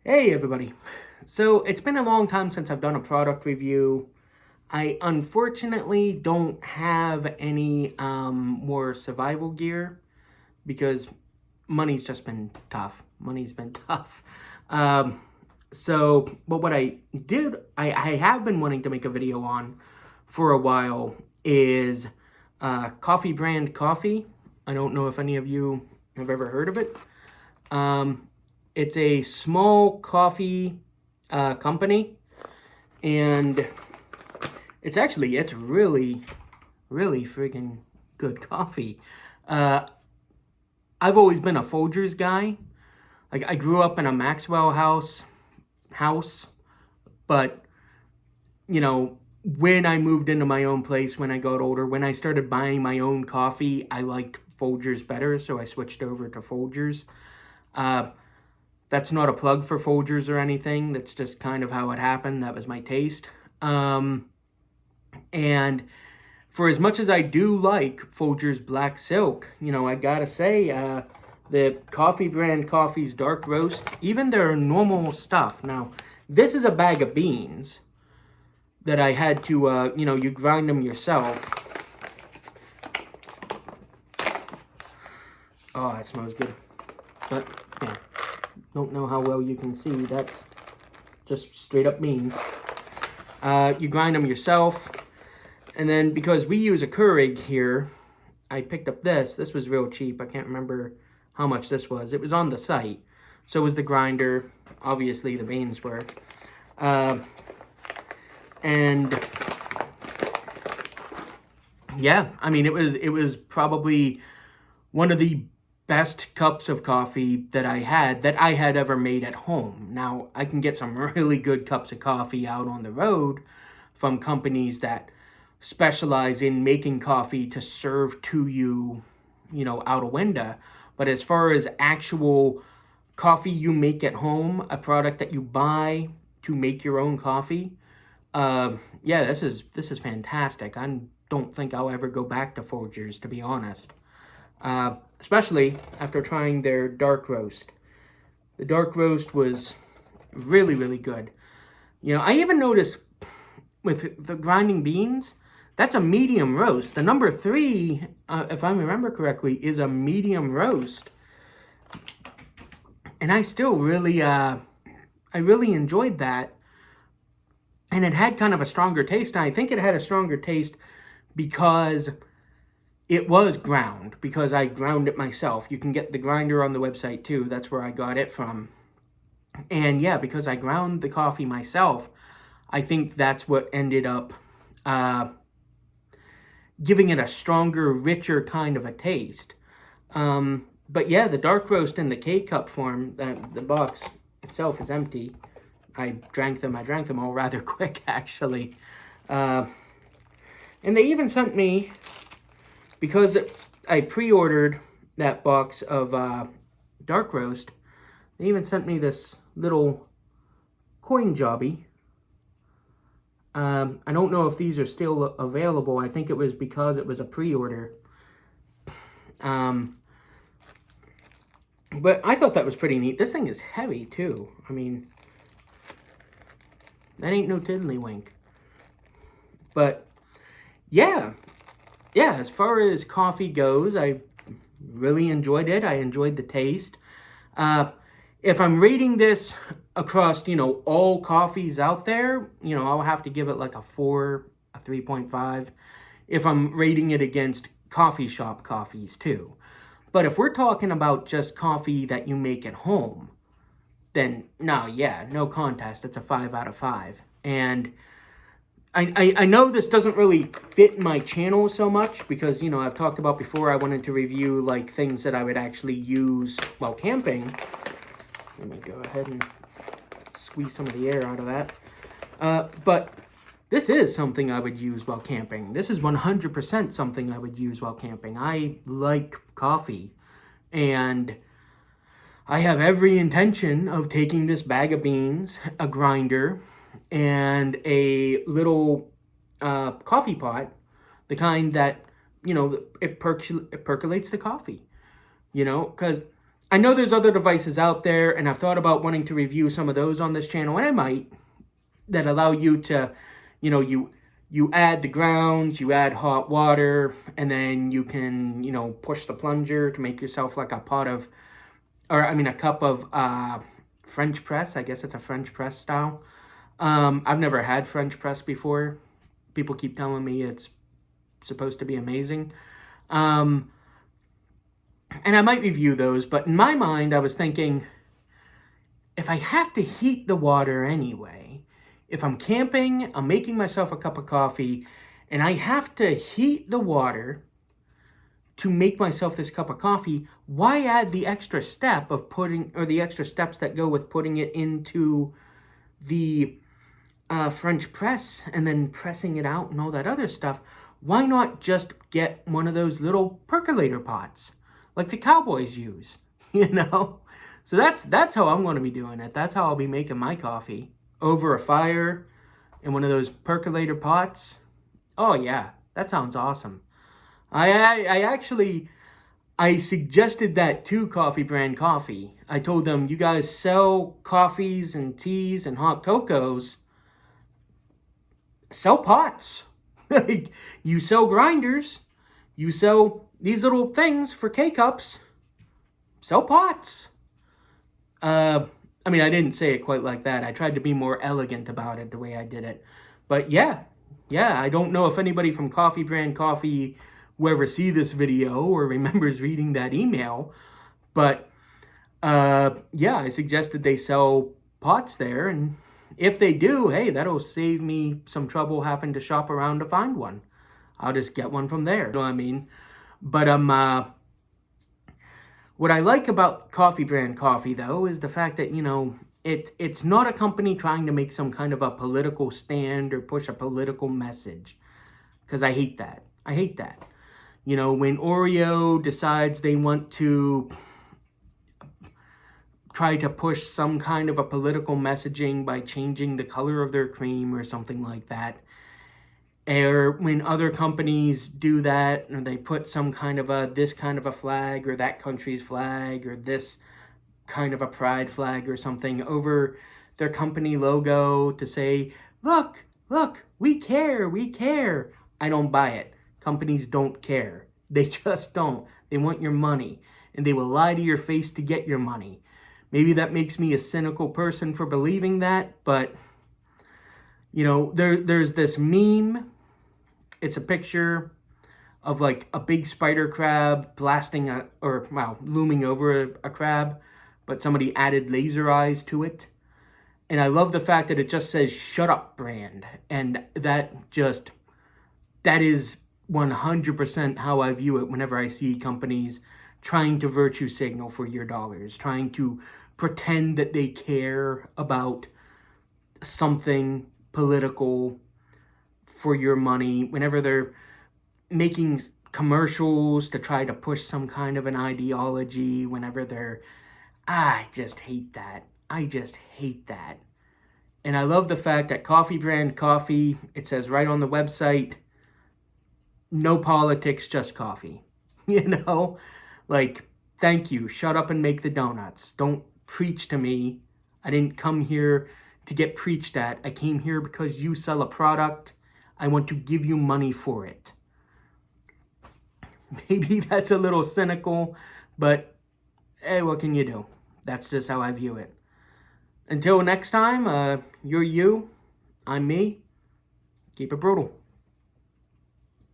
Hey everybody. So it's been a long time since I've done a product review. I unfortunately don't have any more survival gear because money's just been tough. Money's been tough. But what I did, I have been wanting to make a video on for a while is coffee brand coffee. I don't know if any of you have ever heard of it. It's a small coffee company, and it's really, really freaking good coffee. I've always been a Folgers guy. Like, I grew up in a Maxwell house, but, you know, when I moved into my own place, when I got older, when I started buying my own coffee, I liked Folgers better, so I switched over to Folgers. That's not a plug for Folgers or anything. That's just kind of how it happened. That was my taste. And for as much as I do like Folgers Black Silk, you know, I gotta say, the coffee brand coffee's dark roast, even their normal stuff. Now, this is a bag of beans that I had to, you grind them yourself. Oh, it smells good. But, yeah. Don't know how well you can see. That's just straight up beans. You grind them yourself. And then because we use a Keurig here, I picked up this. This was real cheap. I can't remember how much this was. It was on the site. So was the grinder. Obviously, the beans were. And yeah, I mean, it was probably one of the best cups of coffee that I had ever made at home. Now, I can get some really good cups of coffee out on the road from companies that specialize in making coffee to serve to you, out a window. But as far as actual coffee you make at home, a product that you buy to make your own coffee, yeah, this is fantastic. I don't think I'll ever go back to Folgers, to be honest. Especially after trying their dark roast. The dark roast was really, really good. I even noticed with the grinding beans, that's a medium roast. The number 3, if I remember correctly, is a medium roast. And I still really, I really enjoyed that. And it had kind of a stronger taste. And I think it had a stronger taste because it was ground, because I ground it myself. You can get the grinder on the website too. That's where I got it from. And yeah, because I ground the coffee myself, I think that's what ended up giving it a stronger, richer kind of a taste. But yeah, the dark roast in the K-cup form, the box itself is empty. I drank them all rather quick, actually. And they even sent me, because I pre-ordered that box of dark roast, they even sent me this little coin jobby. I don't know if these are still available. I think it was because it was a pre-order. But I thought that was pretty neat. This thing is heavy, too. I mean, that ain't no tiddlywink. But, yeah, as far as coffee goes, I really enjoyed it. I enjoyed the taste. If I'm rating this across, all coffees out there, I'll have to give it like a 4, a 3.5. If I'm rating it against coffee shop coffees too. But if we're talking about just coffee that you make at home, then no contest. It's a 5 out of 5. And I know this doesn't really fit my channel so much because, I've talked about before I wanted to review, like, things that I would actually use while camping. Let me go ahead and squeeze some of the air out of that. But this is something I would use while camping. This is 100% something I would use while camping. I like coffee, and I have every intention of taking this bag of beans, a grinder, and a little coffee pot, the kind that, it percolates the coffee, because I know there's other devices out there, and I've thought about wanting to review some of those on this channel, and I might, that allow you to, you know, you add the grounds, you add hot water, and then you can, you know, push the plunger to make yourself like a cup of French press. I guess it's a French press style. I've never had French press before. People keep telling me it's supposed to be amazing. And I might review those, but in my mind, I was thinking, if I have to heat the water anyway, if I'm camping, I'm making myself a cup of coffee, and I have to heat the water to make myself this cup of coffee, why add the extra step of the extra steps that go with putting it into the French press and then pressing it out and all that other stuff? Why not just get one of those little percolator pots like the cowboys use, you know? So that's how I'm going to be doing it. That's how I'll be making my coffee, over a fire in one of those percolator pots. Oh yeah, that sounds awesome. I suggested that to Coffee Brand Coffee. I told them, you guys sell coffees and teas and hot cocos, sell pots. You sell grinders, you sell these little things for K-cups, sell pots. I mean, I didn't say it quite like that. I tried to be more elegant about it the way I did it. But yeah, I don't know if anybody from Coffee Brand Coffee will ever see this video or remembers reading that email. But yeah, I suggested they sell pots there. And if they do, hey, that'll save me some trouble having to shop around to find one. I'll just get one from there. You know what I mean? But what I like about Coffee Brand Coffee, though, is the fact that, you know, it's not a company trying to make some kind of a political stand or push a political message. Because I hate that. I hate that. You know, when Oreo decides they want to try to push some kind of a political messaging by changing the color of their cream or something like that, or when other companies do that, or they put some kind of this kind of a flag or that country's flag or this kind of a pride flag or something over their company logo to say, look, we care. I don't buy it. Companies don't care. They just don't. They want your money, and they will lie to your face to get your money. Maybe that makes me a cynical person for believing that, but, you know, there's this meme. It's a picture of like a big spider crab looming over a crab, but somebody added laser eyes to it. And I love the fact that it just says "Shut Up Brand," and that is 100% how I view it whenever I see companies trying to virtue signal for your dollars, trying to pretend that they care about something political for your money, whenever they're making commercials to try to push some kind of an ideology, I just hate that. And I love the fact that Coffee Brand Coffee, it says right on the website, no politics, just coffee. You know? Like, thank you. Shut up and make the donuts. Don't preach to me. I didn't come here to get preached at. I came here because you sell a product. I want to give you money for it. Maybe that's a little cynical, but hey, what can you do? That's just how I view it. Until next time, you're you, I'm me. Keep it brutal.